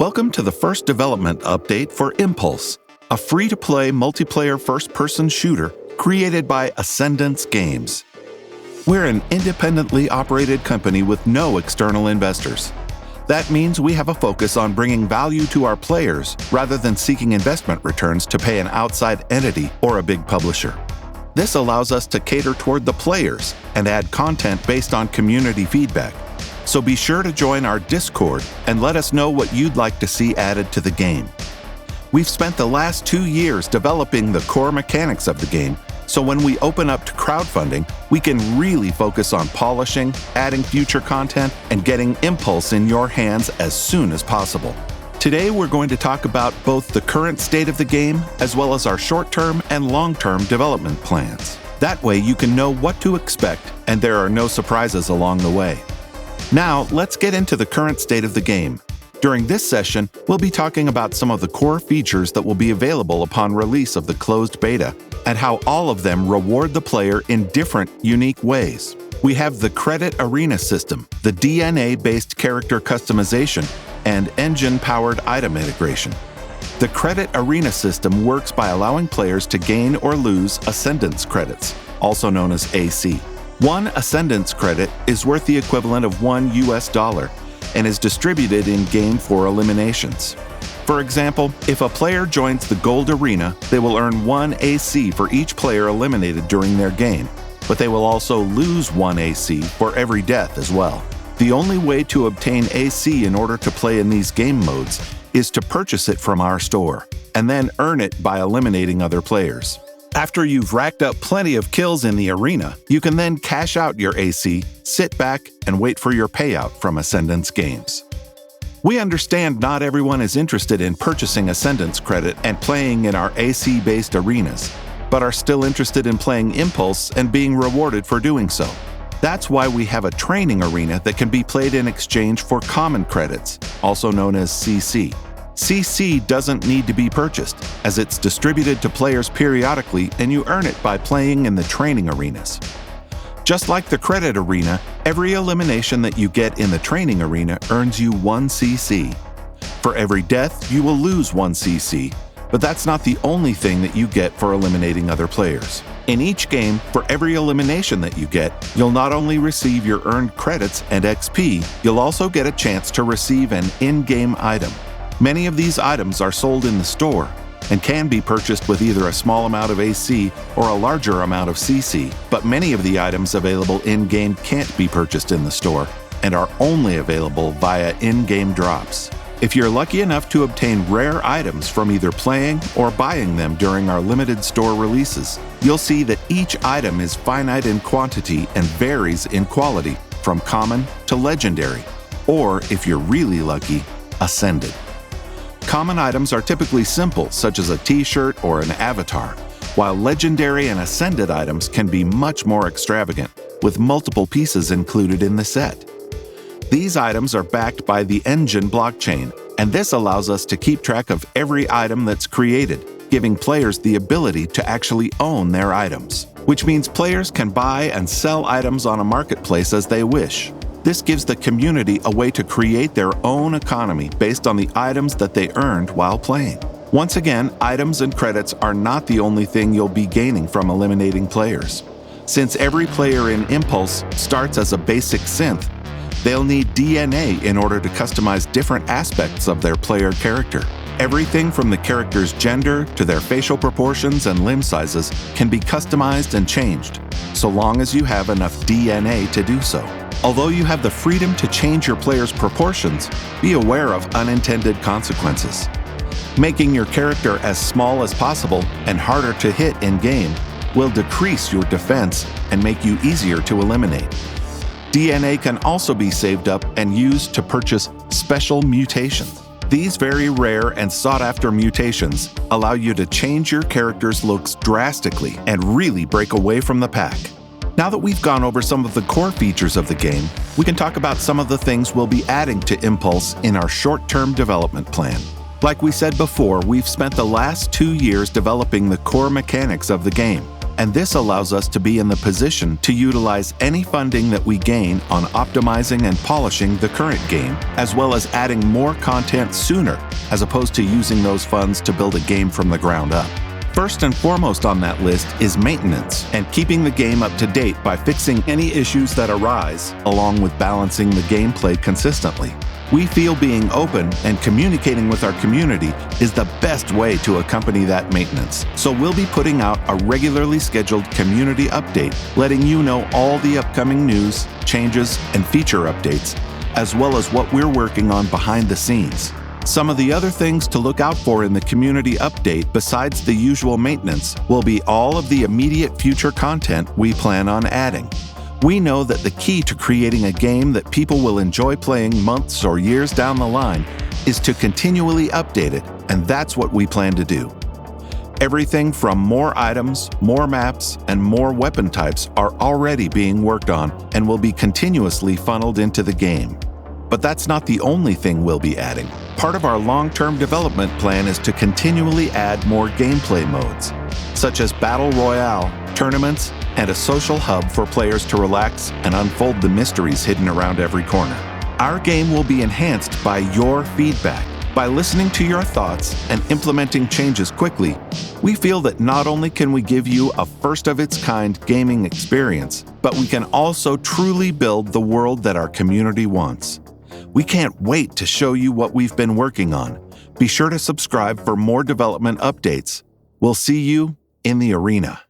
Welcome to the first development update for Impulse, a free-to-play multiplayer first-person shooter created by Ascendance Games. We're an independently operated company with no external investors. That means we have a focus on bringing value to our players rather than seeking investment returns to pay an outside entity or a big publisher. This allows us to cater toward the players and add content based on community feedback. So be sure to join our Discord and let us know what you'd like to see added to the game. We've spent the last 2 years developing the core mechanics of the game, so when we open up to crowdfunding, we can really focus on polishing, adding future content, and getting Impulse in your hands as soon as possible. Today, we're going to talk about both the current state of the game as well as our short-term and long-term development plans. That way, you can know what to expect and there are no surprises along the way. Now, let's get into the current state of the game. During this session, we'll be talking about some of the core features that will be available upon release of the closed beta and how all of them reward the player in different, unique ways. We have the credit arena system, the DNA-based character customization, and engine-powered item integration. The credit arena system works by allowing players to gain or lose Ascendance credits, also known as AC. One Ascendance credit is worth the equivalent of $1 and is distributed in-game for eliminations. For example, if a player joins the Gold Arena, they will earn 1 AC for each player eliminated during their game, but they will also lose 1 AC for every death as well. The only way to obtain AC in order to play in these game modes is to purchase it from our store, and then earn it by eliminating other players. After you've racked up plenty of kills in the arena, you can then cash out your AC, sit back, and wait for your payout from Ascendance Games. We understand not everyone is interested in purchasing Ascendance credit and playing in our AC-based arenas, but are still interested in playing Impulse and being rewarded for doing so. That's why we have a training arena that can be played in exchange for common credits, also known as CC. CC doesn't need to be purchased, as it's distributed to players periodically and you earn it by playing in the training arenas. Just like the credit arena, every elimination that you get in the training arena earns you 1 CC. For every death, you will lose 1 CC, but that's not the only thing that you get for eliminating other players. In each game, for every elimination that you get, you'll not only receive your earned credits and XP, you'll also get a chance to receive an in-game item. Many of these items are sold in the store and can be purchased with either a small amount of AC or a larger amount of CC, but many of the items available in-game can't be purchased in the store and are only available via in-game drops. If you're lucky enough to obtain rare items from either playing or buying them during our limited store releases, you'll see that each item is finite in quantity and varies in quality from common to legendary, or if you're really lucky, ascended. Common items are typically simple, such as a t-shirt or an avatar, while legendary and ascended items can be much more extravagant, with multiple pieces included in the set. These items are backed by the Engine blockchain, and this allows us to keep track of every item that's created, giving players the ability to actually own their items, which means players can buy and sell items on a marketplace as they wish. This gives the community a way to create their own economy based on the items that they earned while playing. Once again, items and credits are not the only thing you'll be gaining from eliminating players. Since every player in Impulse starts as a basic synth, they'll need DNA in order to customize different aspects of their player character. Everything from the character's gender to their facial proportions and limb sizes can be customized and changed, so long as you have enough DNA to do so. Although you have the freedom to change your player's proportions, be aware of unintended consequences. Making your character as small as possible and harder to hit in-game will decrease your defense and make you easier to eliminate. DNA can also be saved up and used to purchase special mutations. These very rare and sought-after mutations allow you to change your character's looks drastically and really break away from the pack. Now that we've gone over some of the core features of the game, we can talk about some of the things we'll be adding to Impulse in our short-term development plan. Like we said before, we've spent the last 2 years developing the core mechanics of the game. And this allows us to be in the position to utilize any funding that we gain on optimizing and polishing the current game, as well as adding more content sooner, as opposed to using those funds to build a game from the ground up. First and foremost on that list is maintenance and keeping the game up to date by fixing any issues that arise, along with balancing the gameplay consistently. We feel being open and communicating with our community is the best way to accompany that maintenance. So we'll be putting out a regularly scheduled community update, letting you know all the upcoming news, changes, and feature updates, as well as what we're working on behind the scenes. Some of the other things to look out for in the community update besides the usual maintenance will be all of the immediate future content we plan on adding. We know that the key to creating a game that people will enjoy playing months or years down the line is to continually update it, and that's what we plan to do. Everything from more items, more maps, and more weapon types are already being worked on and will be continuously funneled into the game. But that's not the only thing we'll be adding. Part of our long-term development plan is to continually add more gameplay modes, such as Battle Royale, tournaments, and a social hub for players to relax and unfold the mysteries hidden around every corner. Our game will be enhanced by your feedback. By listening to your thoughts and implementing changes quickly, we feel that not only can we give you a first-of-its-kind gaming experience, but we can also truly build the world that our community wants. We can't wait to show you what we've been working on. Be sure to subscribe for more development updates. We'll see you in the arena.